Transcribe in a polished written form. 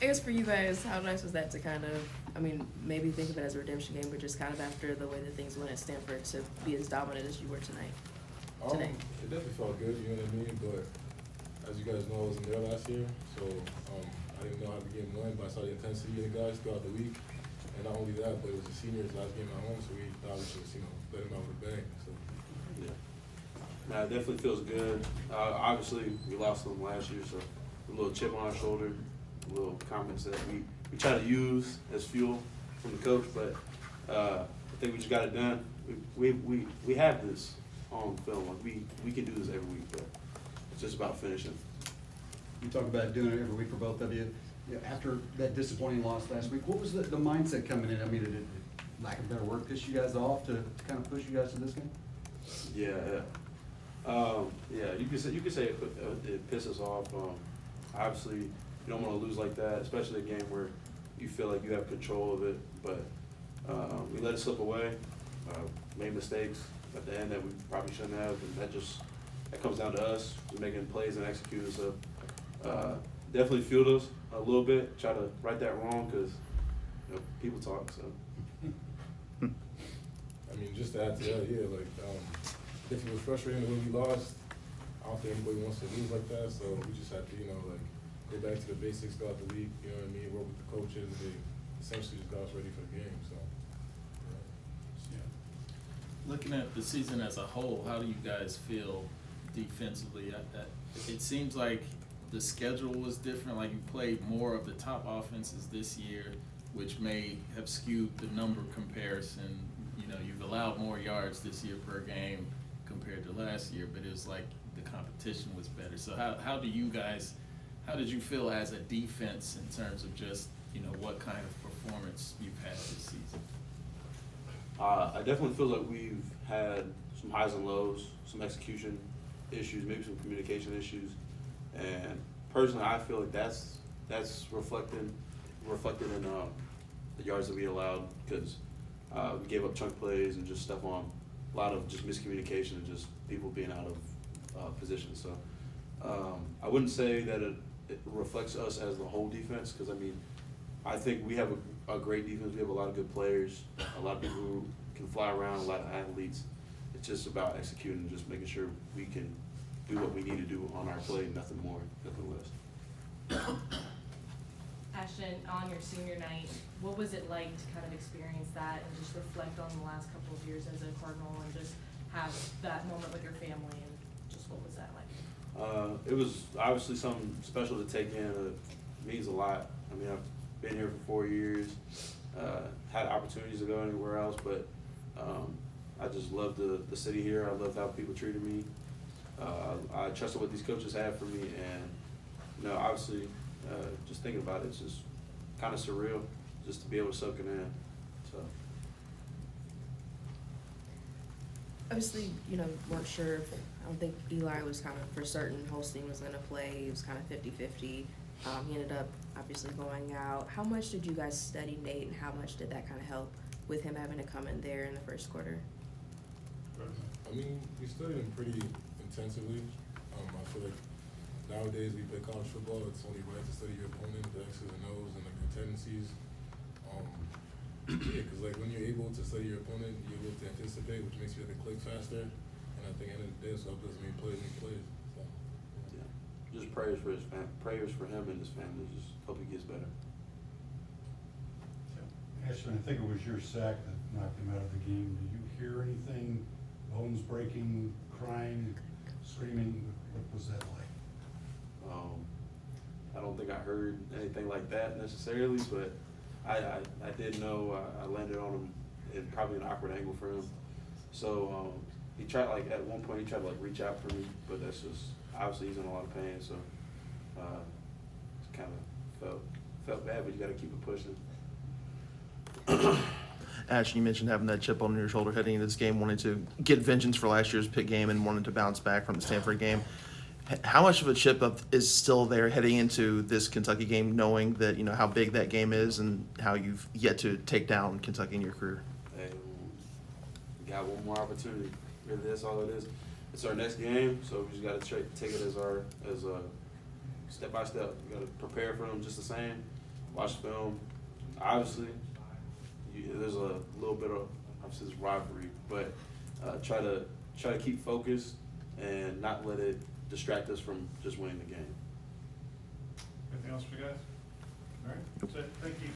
I guess for you guys, how nice was that to kind of, I mean, maybe think of it as a redemption game, but just kind of after the way that things went at Stanford to be as dominant as you were tonight? It definitely felt good, you know what I mean? But as you guys know, I wasn't there last year, so I didn't know how the game went, but I saw the intensity of the guys throughout the week. And not only that, but it was the seniors' last game at home, so we thought we should, let them out with a bang. So. Yeah. Nah, it definitely feels good. Obviously, we lost them last year, so a little chip on our shoulder, a little comments that we try to use as fuel from the coach, but I think we just got it done. We have this on film. Like we can do this every week, but it's just about finishing. You talk about doing it every week for both of you. Yeah, after that disappointing loss last week, what was the mindset coming in? I mean, did it, lack of better word, piss you guys off to kind of push you guys to this game? Yeah. You could say it pisses off. Obviously, you don't want to lose like that, especially a game where you feel like you have control of it. But we let it slip away, made mistakes at the end that we probably shouldn't have, and that comes down to us just making plays and executing. So definitely fueled us a little bit. Try to right that wrong because people talk. So. I mean, just to add to that, yeah, like if it was frustrating when we lost, I don't think anybody wants to lose like that. So we just had to, go back to the basics throughout the week. You know what I mean? Work with the coaches. They essentially just got us ready for the game. So. Yeah. Looking at the season as a whole, how do you guys feel defensively? It seems like the schedule was different. Like you played more of the top offenses this year, which may have skewed the number comparison. You've allowed more yards this year per game compared to last year, but it was like the competition was better. So how did you feel as a defense in terms of just, what kind of performance you've had this season? I definitely feel like we've had some highs and lows, some execution issues, maybe some communication issues, and personally, I feel like that's reflected in the yards that we allowed because we gave up chunk plays and just stuff on a lot of just miscommunication and just people being out of position. So I wouldn't say that it reflects us as the whole defense because I think we have a great defense. We have a lot of good players, a lot of people who can fly around, a lot of athletes. It's just about executing and just making sure we can do what we need to do on our play, nothing more, nothing less. Ashton, on your senior night, what was it like to kind of experience that and just reflect on the last couple of years as a Cardinal and just have that moment with your family and just what was that like? It was obviously something special to take in. It means a lot. I've been here for 4 years, had opportunities to go anywhere else, but I just love the city here. I love how people treated me. I trusted what these coaches had for me, and obviously, just thinking about it, it's just kind of surreal just to be able to soak it in. So. Obviously, weren't sure. I don't think Eli was kind of for certain Holstein was going to play. It was kind of 50-50. He ended up obviously going out. How much did you guys study Nate, and how much did that kind of help with him having to come in there in the first quarter? We studied him pretty intensively. I feel like nowadays we play college football. It's only right to study your opponent, the X's and O's, and their tendencies. Because when you're able to study your opponent, you're able to anticipate, which makes you have to click faster. And I think at the end of the day, so it doesn't mean plays when he plays. So, yeah, just prayers for him and his family. Just hope he gets better. Ashton, I think it was your sack that knocked him out of the game. Did you hear anything? Bones breaking, crying, screaming? What was that like? I don't think I heard anything like that necessarily, but I did know I landed on him in probably an awkward angle for him. So he tried at one point he tried to reach out for me, but that's just obviously he's in a lot of pain. So kind of felt bad, but you got to keep it pushing. Ashton, you mentioned having that chip on your shoulder heading into this game, wanting to get vengeance for last year's Pitt game and wanting to bounce back from the Stanford game. How much of a chip up is still there heading into this Kentucky game, knowing that how big that game is and how you've yet to take down Kentucky in your career? Hey, we got one more opportunity. Really, that's all it is. It's our next game, so we just got to take it as a step by step. We got to prepare for them just the same. watch film. Obviously, there's a little bit of obviously this rivalry, but try to keep focused and not let it distract us from just winning the game. Anything else for you guys? All right, that's it. Thank you.